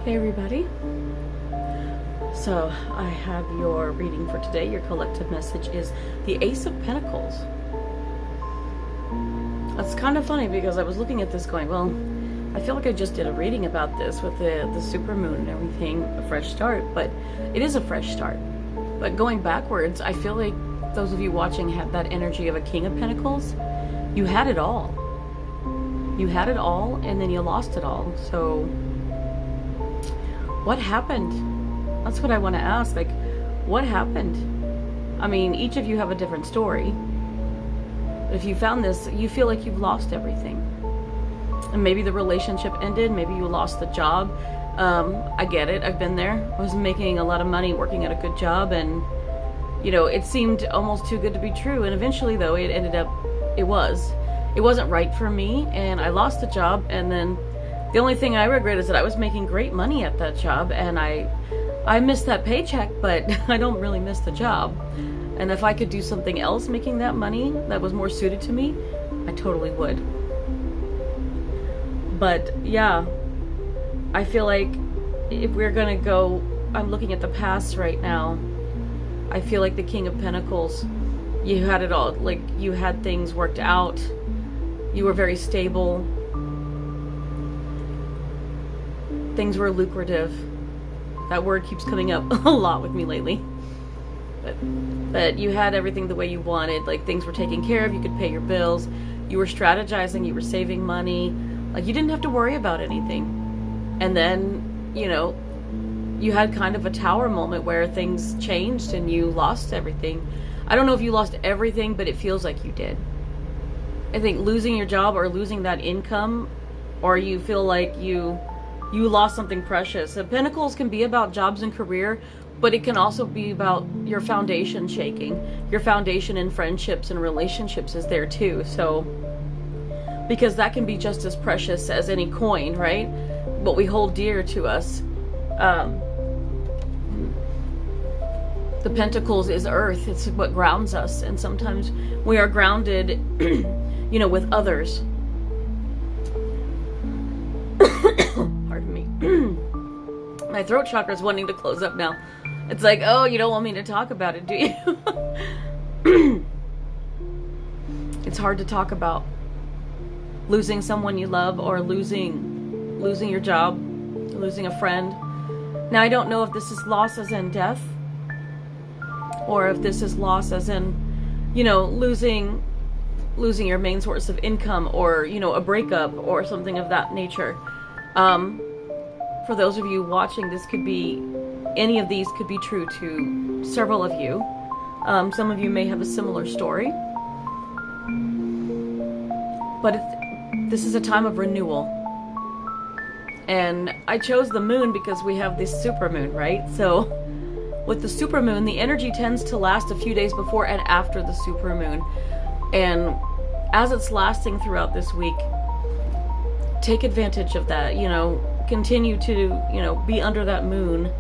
Hey everybody. So I have your reading for today. Your collective message is the Ace of Pentacles. That's kind of funny because I was looking at this going, well, I feel like I just did a reading about this with the supermoon and everything, a fresh start, but it is a fresh start. But going backwards, I feel like those of you watching had that energy of a King of Pentacles. You had it all. You had it all and then you lost it all. So what happened? That's what I want to ask. Like, what happened? I mean, each of you have a different story. But if you found this, you feel like you've lost everything. And maybe the relationship ended. Maybe you lost the job. I get it. I've been there. I was making a lot of money working at a good job. And, you know, it seemed almost too good to be true. And eventually, though, it ended up, it wasn't right for me. And I lost the job. And then the only thing I regret is that I was making great money at that job, and I missed that paycheck, but I don't really miss the job. And if I could do something else making that money that was more suited to me, I totally would. But yeah, I feel like if we're gonna go, I'm looking at the past right now, I feel like the King of Pentacles, you had it all. Like, you had things worked out, you were very stable, things were lucrative. That word keeps coming up a lot with me lately. But you had everything the way you wanted. Like, things were taken care of. You could pay your bills. You were strategizing. You were saving money. Like, you didn't have to worry about anything. And then, you know, you had kind of a tower moment where things changed and you lost everything. I don't know if you lost everything, but it feels like you did. I think losing your job or losing that income, or you feel like you lost something precious. The Pentacles can be about jobs and career, but it can also be about your foundation shaking. Your foundation in friendships and relationships is there too. So, because that can be just as precious as any coin, right? What we hold dear to us. The Pentacles is earth. It's what grounds us. And sometimes we are grounded, you know, with others. Pardon me. My throat chakra is wanting to close up now. It's like, oh, you don't want me to talk about it, do you? It's hard to talk about losing someone you love, or losing your job, losing a friend. Now, I don't know if this is loss as in death, or if this is loss as in, you know, losing your main source of income, or, you know, a breakup or something of that nature. For those of you watching, this could be, any of these could be true to several of you. Some of you may have a similar story. But this is a time of renewal. And I chose the moon because we have this supermoon, right? So with the supermoon, the energy tends to last a few days before and after the supermoon. And as it's lasting throughout this week, take advantage of that, you know, continue to, you know, be under that moon,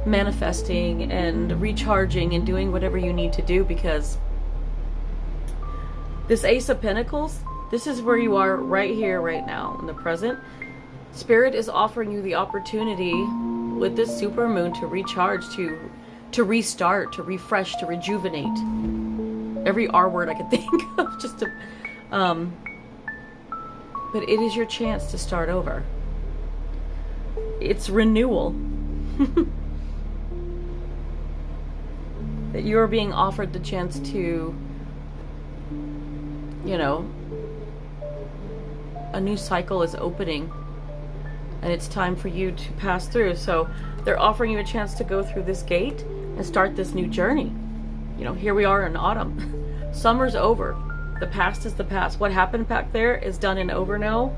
manifesting and recharging and doing whatever you need to do, because this Ace of Pentacles, this is where you are right here, right now, in the present. Spirit is offering you the opportunity with this super moon to recharge, to restart, to refresh, to rejuvenate. Every R word I could think of, just to, but it is your chance to start over. It's renewal. That you're being offered the chance to, you know, a new cycle is opening and it's time for you to pass through. So they're offering you a chance to go through this gate and start this new journey. You know, here we are in autumn. Summer's over. The past is the past. What happened back there is done and over now.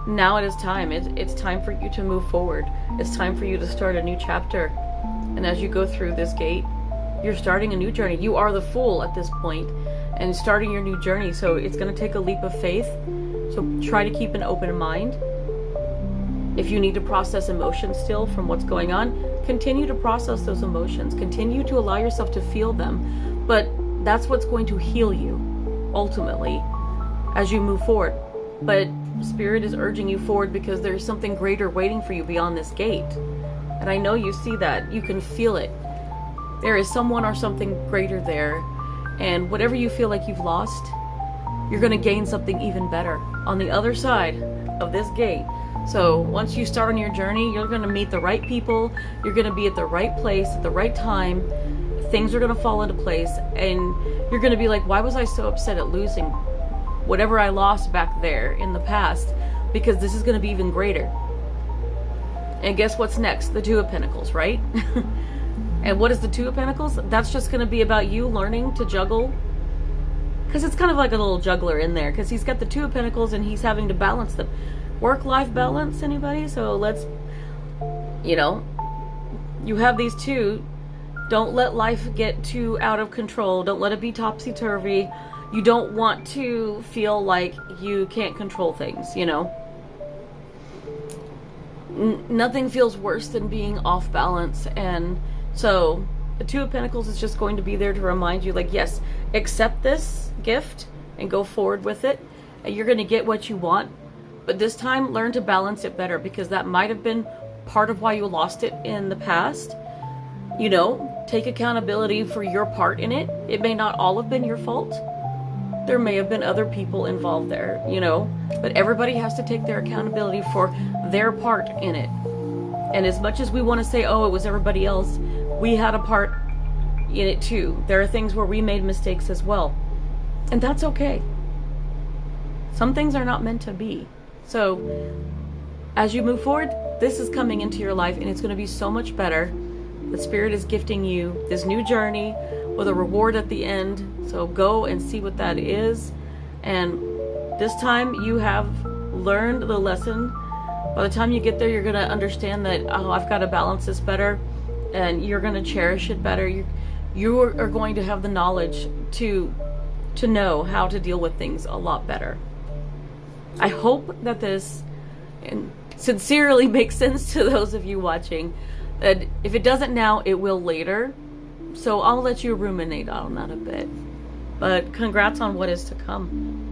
Now it is time. It's time for you to move forward. It's time for you to start a new chapter. And as you go through this gate, you're starting a new journey. You are the Fool at this point and starting your new journey. So it's going to take a leap of faith. So try to keep an open mind. If you need to process emotions still from what's going on, continue to process those emotions. Continue to allow yourself to feel them. But that's what's going to heal you ultimately as you move forward. But Spirit is urging you forward because there's something greater waiting for you beyond this gate. And I know you see that. You can feel it. There is someone or something greater there. And whatever you feel like you've lost, you're going to gain something even better on the other side of this gate. So once you start on your journey, you're going to meet the right people. You're going to be at the right place at the right time. Things are going to fall into place. And you're going to be like, why was I so upset at losing whatever I lost back there in the past? Because this is going to be even greater. And guess what's next? The Two of Pentacles, right? And what is the Two of Pentacles? That's just going to be about you learning to juggle. Because it's kind of like a little juggler in there. Because he's got the Two of Pentacles and he's having to balance them. Work-life balance, anybody? So let's, you have these two. Don't let life get too out of control. Don't let it be topsy-turvy. You don't want to feel like you can't control things, Nothing feels worse than being off balance. And so the Two of Pentacles is just going to be there to remind you, like, yes, accept this gift and go forward with it. And you're going to get what you want. But this time, learn to balance it better, because that might have been part of why you lost it in the past. Take accountability for your part in it. It may not all have been your fault. There may have been other people involved there, But everybody has to take their accountability for their part in it. And as much as we want to say, oh, it was everybody else, we had a part in it too. There are things where we made mistakes as well. And that's okay. Some things are not meant to be. So as you move forward, this is coming into your life and it's going to be so much better. The Spirit is gifting you this new journey with a reward at the end. So go and see what that is. And this time you have learned the lesson. By the time you get there, you're going to understand that, oh, I've got to balance this better. And you're going to cherish it better. You are going to have the knowledge to know how to deal with things a lot better. I hope that this sincerely makes sense to those of you watching. That if it doesn't now, it will later. So I'll let you ruminate on that a bit. But congrats on what is to come.